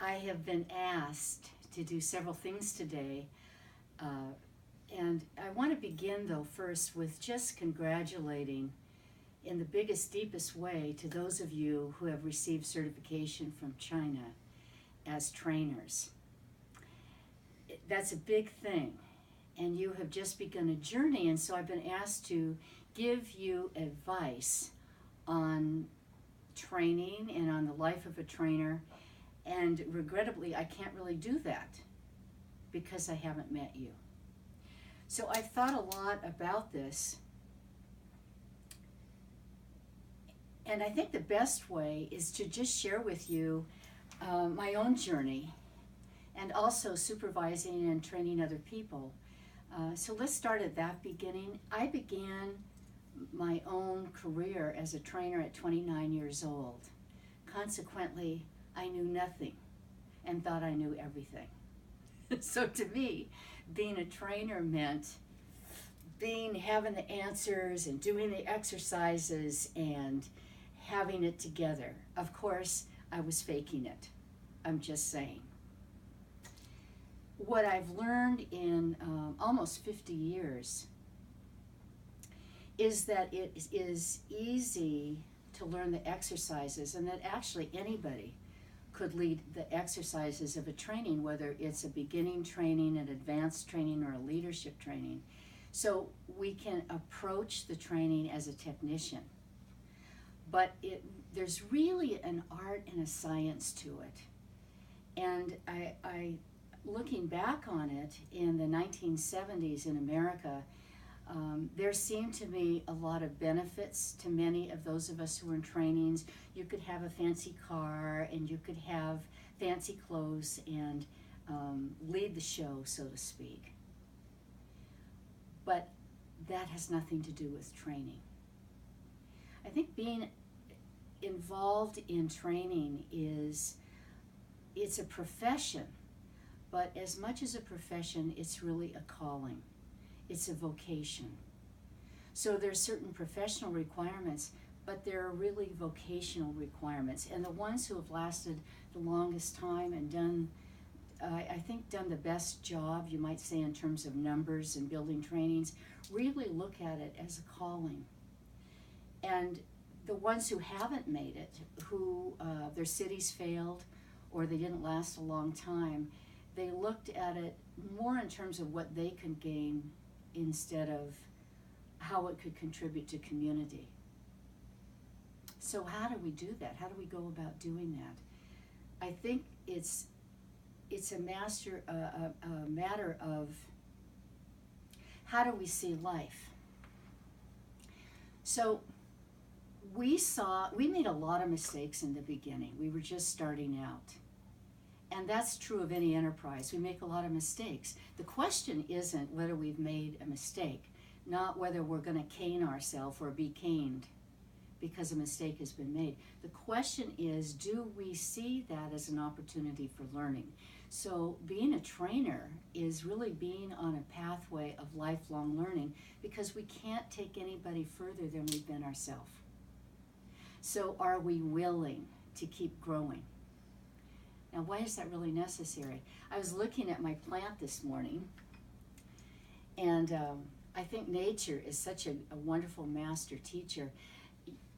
I have been asked to do several things today, and I want to begin, though, first with just congratulating in the biggest, deepest way to those of you who have received certification from China as trainers. That's a big thing, and you have just begun a journey, and so I've been asked to give you advice on training and on the life of a trainer. And regrettably, I can't really do that because I haven't met you. So I've thought a lot about this. And I think the best way is to just share with you my own journey and also supervising and training other people. So let's start at that beginning. I began my own career as a trainer at 29 years old. Consequently, I knew nothing and thought I knew everything. So to me, being a trainer meant having the answers and doing the exercises and having it together. Of course, I was faking it. I'm just saying. What I've learned in almost 50 years is that it is easy to learn the exercises, and that actually anybody could lead the exercises of a training, whether it's a beginning training, an advanced training, or a leadership training. So we can approach the training as a technician. But there's really an art and a science to it. And I looking back on it in the 1970s in America, there seemed to me a lot of benefits to many of those of us who were in trainings. You could have a fancy car and you could have fancy clothes and lead the show, so to speak. But that has nothing to do with training. I think being involved in training it's a profession, but as much as a profession, it's really a calling. It's a vocation. So there's certain professional requirements, but there are really vocational requirements. And the ones who have lasted the longest time and done the best job, you might say, in terms of numbers and building trainings, really look at it as a calling. And the ones who haven't made it, who their cities failed or they didn't last a long time, they looked at it more in terms of what they could gain instead of how it could contribute to community. So how do we do that? How do we go about doing that? I think it's a matter of how do we see life. So we made a lot of mistakes in the beginning. We were just starting out. And that's true of any enterprise. We make a lot of mistakes. The question isn't whether we've made a mistake, not whether we're going to cane ourselves or be caned because a mistake has been made. The question is, do we see that as an opportunity for learning? So being a trainer is really being on a pathway of lifelong learning because we can't take anybody further than we've been ourselves. So are we willing to keep growing? Now, why is that really necessary? I was looking at my plant this morning, and I think nature is such a wonderful master teacher.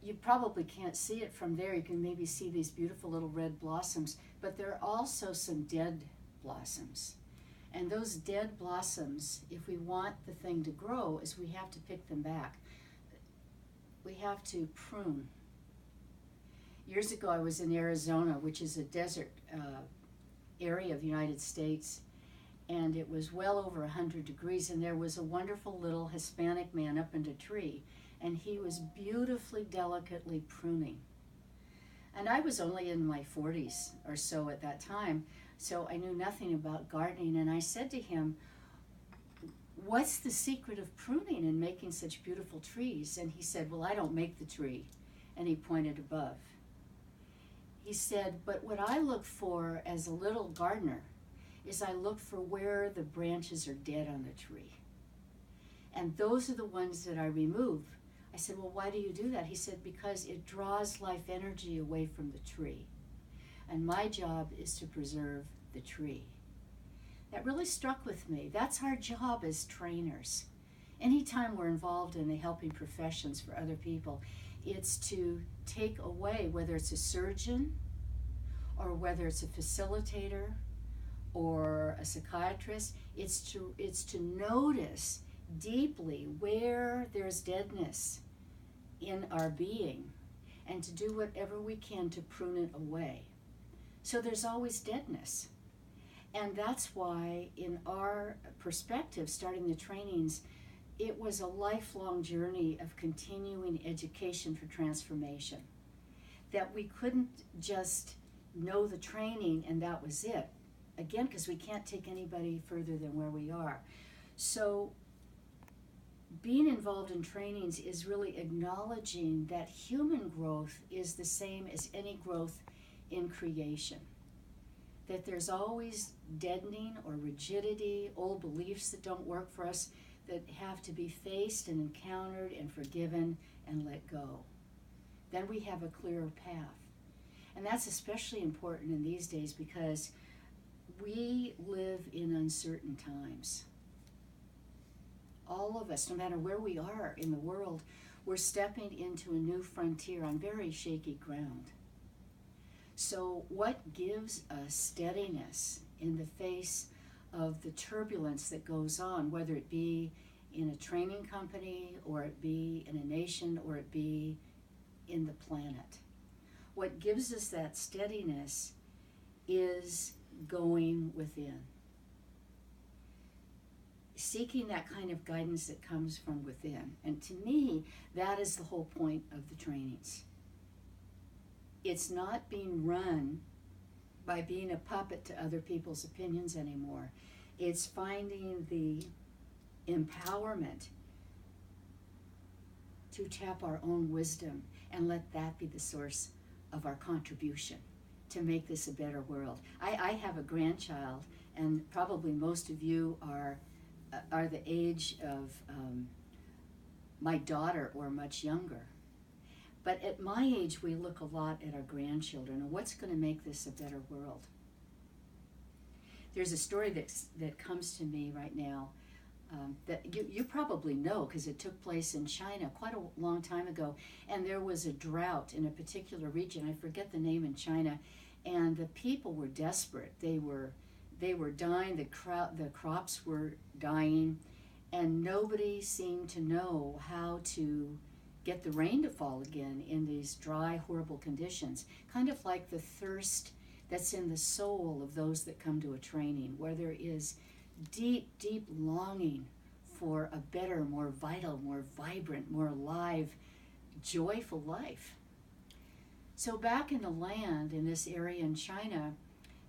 You probably can't see it from there. You can maybe see these beautiful little red blossoms, but there are also some dead blossoms. And those dead blossoms, if we want the thing to grow, is we have to pick them back. We have to prune. Years ago, I was in Arizona, which is a desert area of the United States, and it was well over 100 degrees, and there was a wonderful little Hispanic man up in a tree, and he was beautifully, delicately pruning. And I was only in my 40s or so at that time, so I knew nothing about gardening, and I said to him, "What's the secret of pruning and making such beautiful trees?" And he said, "Well, I don't make the tree," and he pointed above. He said, "But what I look for as a little gardener is I look for where the branches are dead on the tree. And those are the ones that I remove." I said, "Well, why do you do that?" He said, "Because it draws life energy away from the tree." and my job is to preserve the tree. That really struck with me. That's our job as trainers. Anytime we're involved in the helping professions for other people, it's to take away, whether it's a surgeon or whether it's a facilitator or a psychiatrist, it's to notice deeply where there's deadness in our being and to do whatever we can to prune it away. So there's always deadness. And that's why in our perspective, starting the trainings, it was a lifelong journey of continuing education for transformation. That we couldn't just know the training and that was it. Again, because we can't take anybody further than where we are. So being involved in trainings is really acknowledging that human growth is the same as any growth in creation. That there's always deadening or rigidity, old beliefs that don't work for us, that have to be faced and encountered and forgiven and let go. Then we have a clearer path. And that's especially important in these days because we live in uncertain times. All of us, no matter where we are in the world, we're stepping into a new frontier on very shaky ground. So what gives us steadiness in the face of the turbulence that goes on, whether it be in a training company or it be in a nation or it be in the planet? What gives us that steadiness is going within. Seeking that kind of guidance that comes from within. And to me, that is the whole point of the trainings. It's not being run by being a puppet to other people's opinions anymore. It's finding the empowerment to tap our own wisdom and let that be the source of our contribution to make this a better world. I have a grandchild, and probably most of you are the age of my daughter or much younger. But at my age, we look a lot at our grandchildren and what's going to make this a better world. There's a story that comes to me right now that you probably know because it took place in China quite a long time ago. And there was a drought in a particular region. I forget the name in China. And the people were desperate. They were dying. The crops were dying. And nobody seemed to know how to get the rain to fall again in these dry, horrible conditions. Kind of like the thirst that's in the soul of those that come to a training, where there is deep, deep longing for a better, more vital, more vibrant, more alive, joyful life. So back in the land, in this area in China,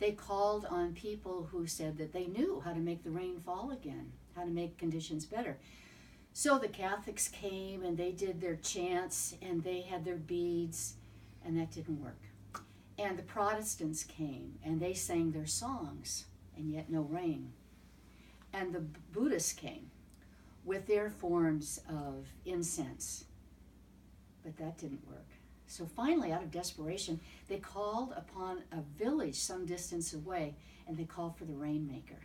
they called on people who said that they knew how to make the rain fall again, how to make conditions better. So the Catholics came and they did their chants and they had their beads, and that didn't work. And the Protestants came and they sang their songs, and yet no rain. And the Buddhists came with their forms of incense, but that didn't work. So finally, out of desperation, they called upon a village some distance away, and they called for the rainmaker.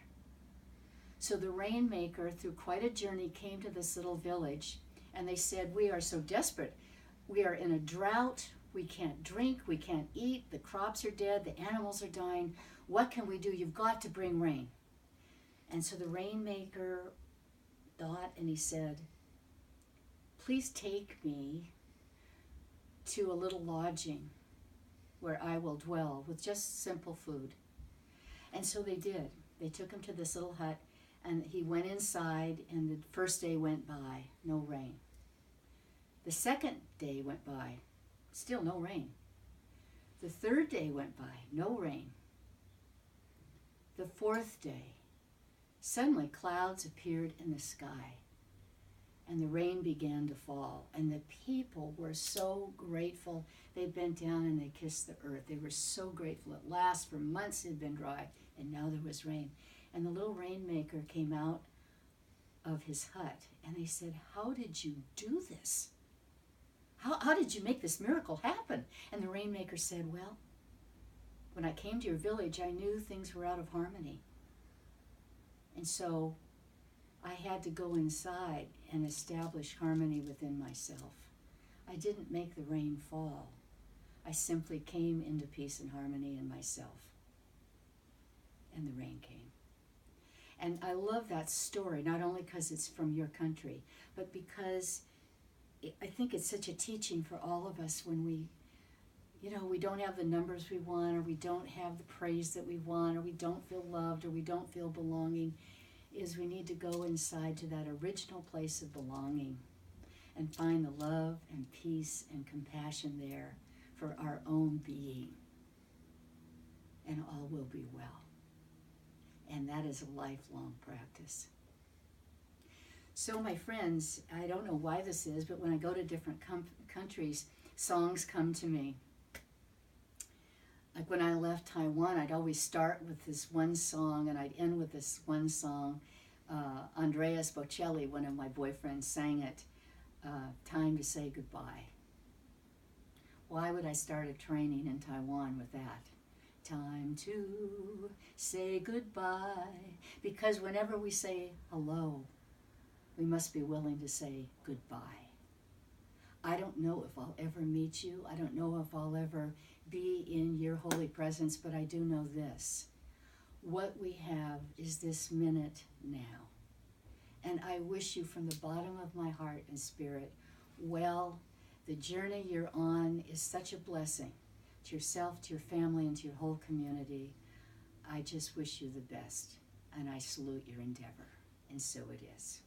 So the rainmaker, through quite a journey, came to this little village, and they said, "We are so desperate. We are in a drought. We can't drink. We can't eat. The crops are dead. The animals are dying. What can we do? You've got to bring rain." And so the rainmaker thought, and he said, "Please take me to a little lodging where I will dwell with just simple food." And so they did. They took him to this little hut, and he went inside, and the first day went by, no rain. The second day went by, still no rain. The third day went by, no rain. The fourth day, suddenly clouds appeared in the sky, and the rain began to fall, and the people were so grateful. They bent down and they kissed the earth. They were so grateful. At last, for months it had been dry, and now there was rain. And the little rainmaker came out of his hut, and they said, "How did you do this? How did you make this miracle happen?" And the rainmaker said, "Well, when I came to your village, I knew things were out of harmony. And so I had to go inside and establish harmony within myself. I didn't make the rain fall. I simply came into peace and harmony in myself. And the rain came. And I love that story, not only because it's from your country, but because I think it's such a teaching for all of us when we don't have the numbers we want, or we don't have the praise that we want, or we don't feel loved, or we don't feel belonging, is we need to go inside to that original place of belonging and find the love and peace and compassion there for our own being. And all will be well. And that is a lifelong practice. So my friends, I don't know why this is, but when I go to different countries, songs come to me. Like when I left Taiwan, I'd always start with this one song and I'd end with this one song. Andreas Bocelli, one of my boyfriends, sang it, Time to Say Goodbye. Why would I start a training in Taiwan with that? Time to say goodbye. Because whenever we say hello, we must be willing to say goodbye. I don't know if I'll ever meet you. I don't know if I'll ever be in your holy presence, but I do know this. What we have is this minute now. And I wish you from the bottom of my heart and spirit, well, the journey you're on is such a blessing to yourself, to your family, and to your whole community. I just wish you the best, and I salute your endeavor, and so it is.